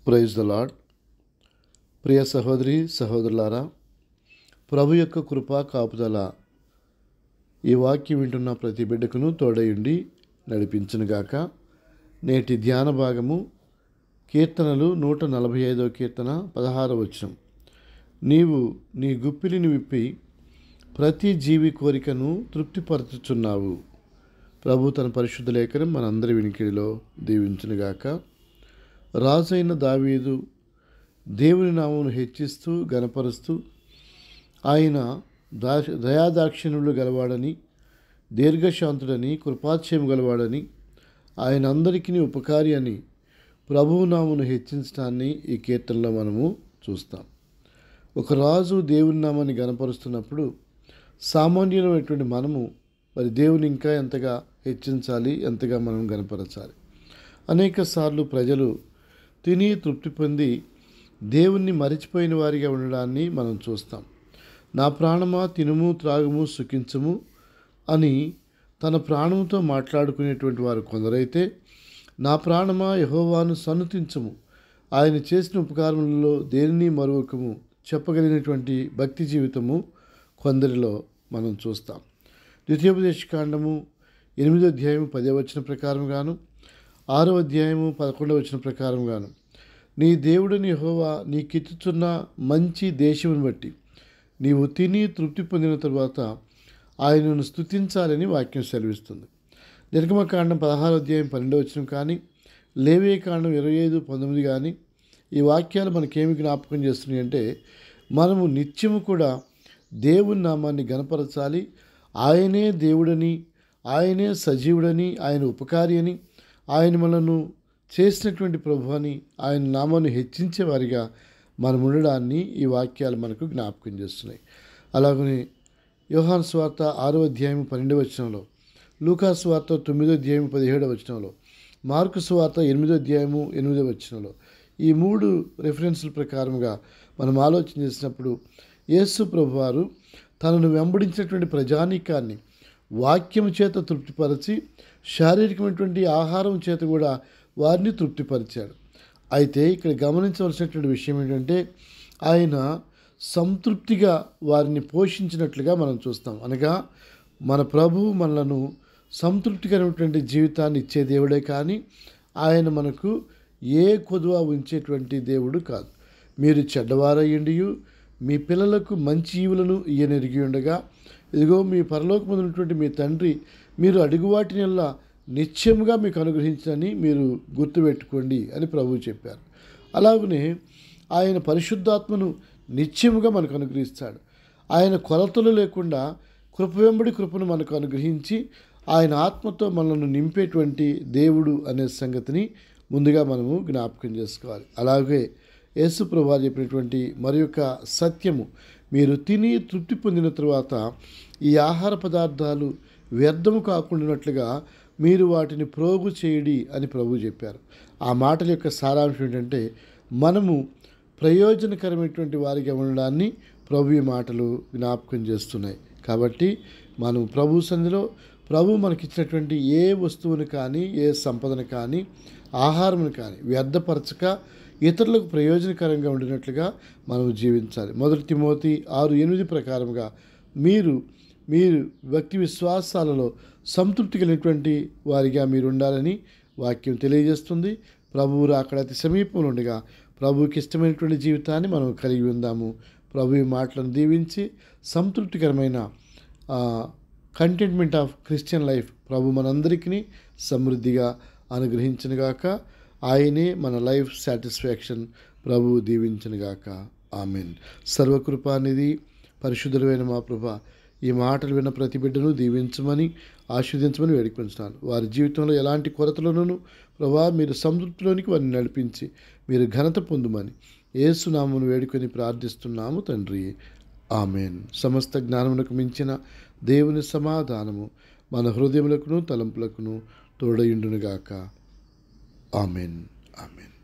Praise the lord. ప్రియ సహోదరి సహోదరులారా, ప్రభు యొక్క కృపా కాపుదల ఈ వాక్యం వింటున్న ప్రతి బిడ్డకును తోడయుండి నడిపించునుగాక. నేటి ధ్యాన భాగము కీర్తనలు 145 కీర్తన 16 వచనం. నీవు నీ గుప్పిలిని విప్పి ప్రతి జీవి కోరికను తృప్తిపరచుచున్నావు. ప్రభు తన పరిశుద్ధ లేఖనం మనందరి వినికిడిలో దీవించునుగాక. రాజైన దావీదు దేవుని నామమును హెచ్చిస్తూ గణపరుస్తూ ఆయన దయాదాక్షిణ్యులు గలవాడని, దీర్ఘశాంతుడని, కృపాక్షేమ గలవాడని, ఆయన అందరికీ ఉపకారి అని ప్రభువు నామమును హెచ్చించడాన్ని ఈ కీర్తనలో మనము చూస్తాం. ఒక రాజు దేవుని నామాన్ని గణపరుస్తున్నప్పుడు సామాన్యులమైనటువంటి మనము మరి దేవుని ఇంకా ఎంతగా హెచ్చించాలి, ఎంతగా మనం గణపరచాలి. అనేక సార్లు ప్రజలు తిని తృప్తి పొంది దేవుణ్ణి మరిచిపోయిన వారిగా ఉండడాన్ని మనం చూస్తాం. నా ప్రాణమా తినుము త్రాగుము సుఖించము అని తన ప్రాణంతో మాట్లాడుకునేటువంటి వారు కొందరైతే, నా ప్రాణమా యెహోవాను సన్నుతించము, ఆయన చేసిన ఉపకారములలో దేనిని మరువకము చెప్పగలిగినటువంటి భక్తి జీవితము కొందరిలో మనం చూస్తాం. ద్వితీయోపదేశకాండము 8వ అధ్యాయము 10వ వచనం ప్రకారంగాను, 6వ అధ్యాయము 11వ వచనం ప్రకారంగాను, నీ దేవుడిని యెహోవా నీకిచ్చుచున్న మంచి దేశమును బట్టి నీవు తిని తృప్తి పొందిన తరువాత ఆయనను స్తుతించాలని వాక్యం సెలవిస్తుంది. నిర్గమకాండం 16వ అధ్యాయం 12వ వచనం కానీ, లేవీకాండం 25:19 కానీ ఈ వాక్యాలు మనకేమి జ్ఞాపకం చేస్తున్నాయి అంటే, మనము నిత్యము కూడా దేవుని నామాన్ని గణపరచాలి. ఆయనే దేవుడని, ఆయనే సజీవుడని, ఆయన ఉపకారి అని, ఆయన మనను చేసినటువంటి ప్రభు అని, ఆయన నామాన్ని హెచ్చించే వారిగా మనం ఉండడాన్ని ఈ వాక్యాలు మనకు జ్ఞాపకం చేస్తున్నాయి. అలాగనే యోహాను సువార్త 6వ అధ్యాయం 12వ వచనంలో, లూకా సువార్త 9వ అధ్యాయం 17వ వచనంలో, మార్కు సువార్త 8వ అధ్యాయము 8వ వచనంలో ఈ 3 రెఫరెన్సుల ప్రకారంగా మనం ఆలోచన చేసినప్పుడు యేసు ప్రభువారు తనను వెంబడించినటువంటి ప్రజానీకాన్ని వాక్యం చేత తృప్తిపరచి శారీరకమైనటువంటి ఆహారం చేత కూడా వారిని తృప్తిపరిచాడు. అయితే ఇక్కడ గమనించవలసినటువంటి విషయం ఏంటంటే, ఆయన సంతృప్తిగా వారిని పోషించినట్లుగా మనం చూస్తాం. అనగా మన ప్రభువు మనలను సంతృప్తికరమైనటువంటి జీవితాన్ని ఇచ్చే దేవుడే కానీ ఆయన మనకు ఏ కొదువ ఉంచేటువంటి దేవుడు కాదు. మీరు చెడ్డవారయ్యుండియు మీ పిల్లలకు మంచి ఈవులను ఇయ్యనెరిగి ఉండగా, ఇదిగో మీ పరలోకమందున్నటువంటి మీ తండ్రి మీరు అడుగువాటినల్లా నిత్యముగా మీకు అనుగ్రహించని మీరు గుర్తుపెట్టుకోండి అని ప్రభువు చెప్పారు. అలాగనే ఆయన పరిశుద్ధాత్మను నిత్యముగా మనకు అనుగ్రహిస్తాడు. ఆయన కొలతలు లేకుండా కృప వెంబడి కృపను మనకు అనుగ్రహించి ఆయన ఆత్మతో మనల్ని నింపేటువంటి దేవుడు అనే సంగతిని ముందుగా మనము జ్ఞాపకం చేసుకోవాలి. అలాగే యేసు ప్రభువు చెప్పినటువంటి మరి యొక్క సత్యము, మీరు తిని తృప్తి పొందిన తరువాత ఈ ఆహార పదార్థాలు వ్యర్థము కాకుండానట్లుగా మీరు వాటిని ప్రోగు చేయడి అని ప్రభువు చెప్పారు. ఆ మాటల యొక్క సారాంశం ఏంటంటే, మనము ప్రయోజనకరమైనటువంటి వారిగా ఉండడాన్ని ప్రభు ఈ మాటలు జ్ఞాపకం చేస్తున్నాయి. కాబట్టి మనం ప్రభు సన్నిధిలో ప్రభు మనకిచ్చినటువంటి ఏ వస్తువును కానీ, ఏ సంపదను కానీ, ఆహారమును కానీ వ్యర్థపరచక ఇతరులకు ప్రయోజనకరంగా ఉండినట్లుగా మనం జీవించాలి. 1 తిమోతి 6:8 ప్రకారంగా మీరు భక్తి విశ్వాసాలలో సంతృప్తి కలిగినటువంటి వారిగా మీరు ఉండాలని వాక్యం తెలియజేస్తుంది. ప్రభువు రాకడ అతి సమీపంలో ఉండగా ప్రభువుకి ఇష్టమైనటువంటి జీవితాన్ని మనం కలిగి ఉందాము. ప్రభు మాటలను దీవించి సంతృప్తికరమైన కంటెంట్మెంట్ ఆఫ్ క్రిస్టియన్ లైఫ్ ప్రభు మనందరికీ సమృద్ధిగా అనుగ్రహించునుగాక. ఆయనే మన లైఫ్ సాటిస్ఫాక్షన్. ప్రభు దీవించునుగాక. ఆమెన్. సర్వకృపానిధి పరిశుద్ధుడైన మా ప్రభా, ఈ మాటలు విన్న ప్రతి బిడ్డను దీవించమని ఆశీర్వదించమని వేడుకుంటున్నాను. వారి జీవితంలో ఎలాంటి కొరతలను ప్రభా మీరు సంతృప్తిలోనికి వారిని నడిపించి మీరు ఘనత పొందుమని యేసు నామమును వేడుకొని ప్రార్థిస్తున్నాము తండ్రి. ఆమెన్. సమస్త జ్ఞానమునకు మించిన దేవుని సమాధానము మన హృదయములకును తలంపులకును తోడయుండునుగాక. ఆమెన్. ఆమెన్.